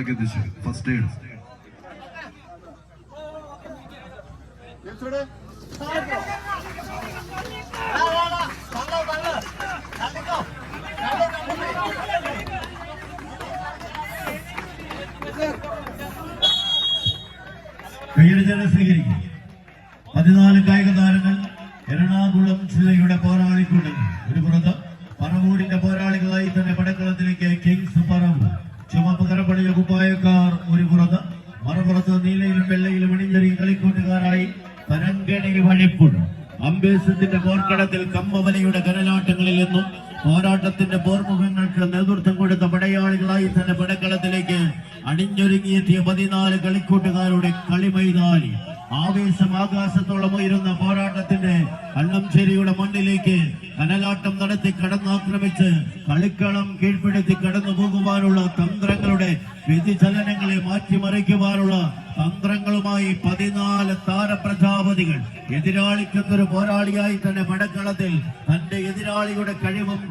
സ്ഥലത്തേക്ക് എത്തിച്ചു. First aid കയ്യടിച്ചാൽ സ്വീകരിക്കും. 14 കായിക താരങ്ങൾ എറണാകുളം ജില്ലയുടെ പോരാളിക്കൂട്ടം. ഒരു പുറത്ത് പറവൂരിന്റെ പോരാളികളായി തന്നെ പടക്കളത്തിലേക്ക് കിങ്സ് പറവൂർ. ചുമപ്പ് കരപ്പണിയ കുപ്പായക്കാർ ഒരു പുറത്ത്, മറുപുറത്ത് നീലയിലും വെള്ളയിലും അണിഞ്ഞൊരു കളിക്കൂട്ടുകാരായി പരങ്കണി വഴിപ്പുഴ. അമ്പേസത്തിന്റെ പോർക്കടത്തിൽ കമ്മവലിയുടെ കരലാട്ടങ്ങളിൽ നിന്നും പോരാട്ടത്തിന്റെ പോർമുഖങ്ങൾക്ക് നേതൃത്വം കൊടുത്ത പടയാളികളായി തന്നെ പടക്കളത്തിലേക്ക് അണിഞ്ഞൊരുങ്ങിയെത്തിയ 14 കളിക്കൂട്ടുകാരുടെ കളിമൈതാനി. ആവേശം ആകാശത്തോളം ഉയരുന്ന പോരാട്ടത്തിന്റെ കണ്ണംചേരിയുടെ മണ്ണിലേക്ക് കനലാട്ടം നടത്തി കടന്നാക്രമിച്ച് കളിക്കളം കീഴ്പ്പെടുത്തി കടന്നു പോകുവാനുള്ള തന്ത്രങ്ങളുടെ വ്യതിചലനങ്ങളെ മാറ്റിമറിക്കുവാനുള്ള തന്ത്രങ്ങളുമായി 14 താരപ്രജാപതികൾ. എതിരാളിക്കൊരു പോരാളിയായി തന്നെ പടക്കളത്തിൽ തന്റെ എതിരാളിയുടെ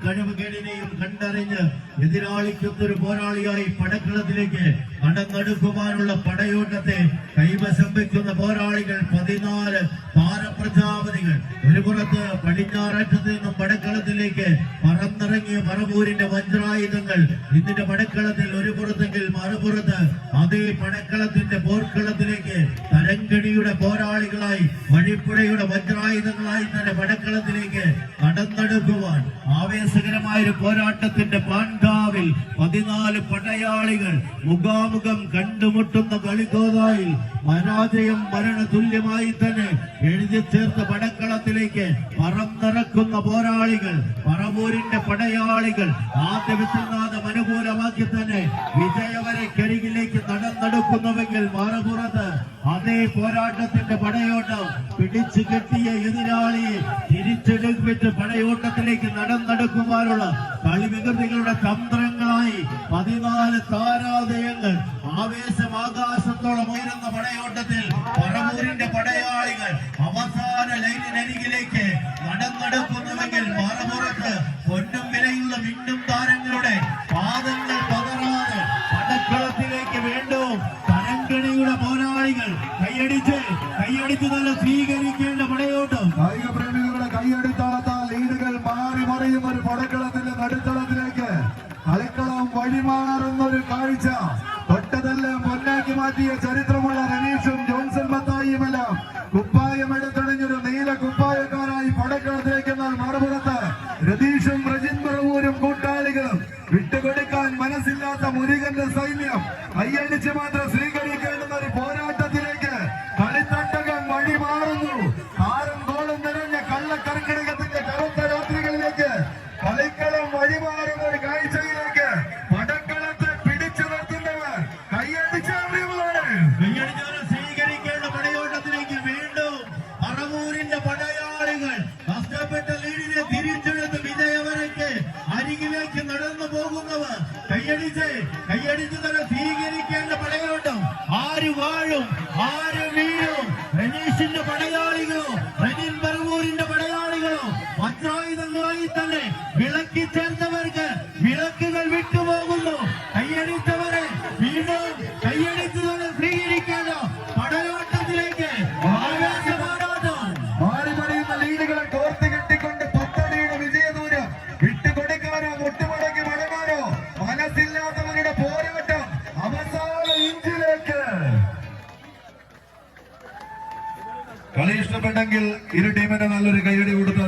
കഴിവുകേടിനെയും കണ്ടറിഞ്ഞ് എതിരാളിക്കൊരു പോരാളിയായി പടക്കളത്തിലേക്ക് കടന്നെടുക്കുവാനുള്ള പടയോട്ടത്തെ കൈവശം വെക്കുന്ന പോരാളികൾ 14 താരപ്രജാപതികൾ. ഒരു പുറത്ത് പടിഞ്ഞാററ്റത്ത് നിന്നും പടക്കളത്തിലേക്ക് പറന്നിറങ്ങിയ പറവൂരിന്റെ വജ്രായുധങ്ങൾ ഇതിന്റെ പടക്കളത്തിൽ ഒരു പുറത്തെങ്കിൽ മറുപുറത്ത് അതേ പടക്കളത്തിന്റെ പോർക്കളത്തിലേക്ക് തരങ്കണിയുടെ പോരാളികളായി വഴിപ്പുഴയുടെ വജ്രായുധങ്ങളായി തന്നെ പടക്കളത്തിലേക്ക് കടന്നെടുക്കുവാൻ ആവേശകരമായ ഒരു പോരാട്ടത്തിന്റെ പാണ്ഡാവിൽ 14 പടയാളികൾ മുഖാമുഖം കണ്ടുമുട്ടുന്ന കളിക്കോതായിൽ പരാജയം മരണ തുല്യമായി തന്നെ എഴുതി ചേർത്ത പടക്കളത്തിലേക്ക് പറന്നിറക്കുന്ന പോരാളികൾ പറവൂരിന്റെ പടയാളികൾ. ആദ്യവിശ്വനാഥം അനുകൂലമാക്കി തന്നെ വിജയവരക്കരികിലേക്ക് നടന്നെടുക്കുന്നുവെങ്കിൽ മറുപുറത്ത് അതേ പോരാട്ടത്തിന്റെ പടയോട്ടം പിടിച്ചു കെട്ടിയ എതിരാളിയെ തിരിച്ചെടുപ്പിച്ച് പടയോട്ടത്തിലേക്ക് നടന്നെടുക്കുവാനുള്ള കളിവികൃതികളുടെ തന്ത്രങ്ങളായി 14 താരാദയങ്ങൾ. ആവേശം ആകാശത്തോളം ഉയരുന്ന പടയോട്ടത്തിൽ പറവൂരിന്റെ പടയാളികൾ അവസാന ലൈനിനരികിലേക്ക് നടന്നെടുക്കുന്നുവെങ്കിൽ മറുപുറത്ത് പൊന്നും വിലയുള്ള മിന്നും താരങ്ങളുടെ പാദങ്ങൾ പതറാതെ പടക്കളത്തിലേക്ക് വീണ്ടും തരങ്കണിയുടെ പോരാളികൾ കൈയടിച്ച് നല്ല സ്വീകരിക്കേണ്ട പടയോട്ടം. കായിക പ്രേമികളുടെ കൈയടിത്താളത്താൽ ലീഡുകൾ മാറി മറിയും ഒരു പടക്കളത്തിന്റെ നടുത്തളത്തിലേക്ക് കളിക്കളം വഴിമാറുന്ന ഒരു കാഴ്ച. തൊട്ടതെല്ലാം പൊന്നാക്കി മാറ്റിയ ചരിത്രമുള്ള റനീഷും ജോൺസൺ മത്തായിയുമെല്ലാം കുപ്പായമെടുത്തണിഞ്ഞൊരു നീല കുപ്പായക്കാരായി പടക്കളത്തിലേക്ക്. എന്നാൽ മറുപുറത്ത് രതീഷും റജിൻ പറവൂരും കൂട്ടാളികളും വിട്ടുകൊടുക്കാൻ മനസ്സില്ലാത്ത മുരുകന്റെ സൈന്യം കൈയടിച്ച് മാത്രം സ്വീകരിക്കേണ്ടുന്ന ഒരു പോരാട്ടത്തിലേക്ക് കളിത്തട്ടകം വഴിമാറുന്നു. താരം ഗോളം നിറഞ്ഞ കള്ളക്കർക്കിടകത്തിന്റെ കറുത്ത രാത്രികളിലേക്ക് കളിക്കളം വഴിമാറുന്ന ഒരു കാഴ്ചയിലേക്ക് പടക്കളത്തെ പിടിച്ചു നിർത്തുന്നവർ കൈയടിച്ച് സ്വീകരിക്കേണ്ട പടയോട്ടത്തിലേക്ക് വീണ്ടും പറവൂരിന്റെ പടയാളികൾ കഷ്ടപ്പെട്ട ലീഡിനെ തിരിച്ചെടുത്ത് വിജയവരയ്ക്ക് അരികിലേക്ക് നടന്നു പോകുന്നവർ കൈയടിച്ച് തന്നെ സ്വീകരിക്കേണ്ട പടയോട്ടം. ആര് വാഴും ആര് വീഴും? റനീഷിന്റെ പടയാളികളോ റനിൻ പറവൂരിന്റെ പടയാളികളോ വജ്രായുധങ്ങളായി തന്നെ വിളക്കി ചേർത്തവർക്ക് വിളക്കുകൾ വിട്ടുപോകുന്നു. കൈയടിച്ചവരെ വീണ്ടും കൈയടിച്ച് തന്നെ സ്വീകരിക്കേണ്ട പടയോട്ടത്തിലേക്ക് മാറിമറിയുന്ന ലീഡുകളെ കോർത്ത് കെട്ടിക്കൊണ്ട് 10 വിജയദൂരം വിട്ടുകൊടുക്കാനോ മുട്ടുമടക്കി മടങ്ങാനോ മനസ്സില്ലാത്തവരുടെ പോരാട്ടം അവസാന ഇഞ്ചിലേക്ക്. കളി ഇഷ്ടപ്പെട്ടെങ്കിൽ ഇരു ടീമിന് നല്ലൊരു കൈയടി കൊടുത്ത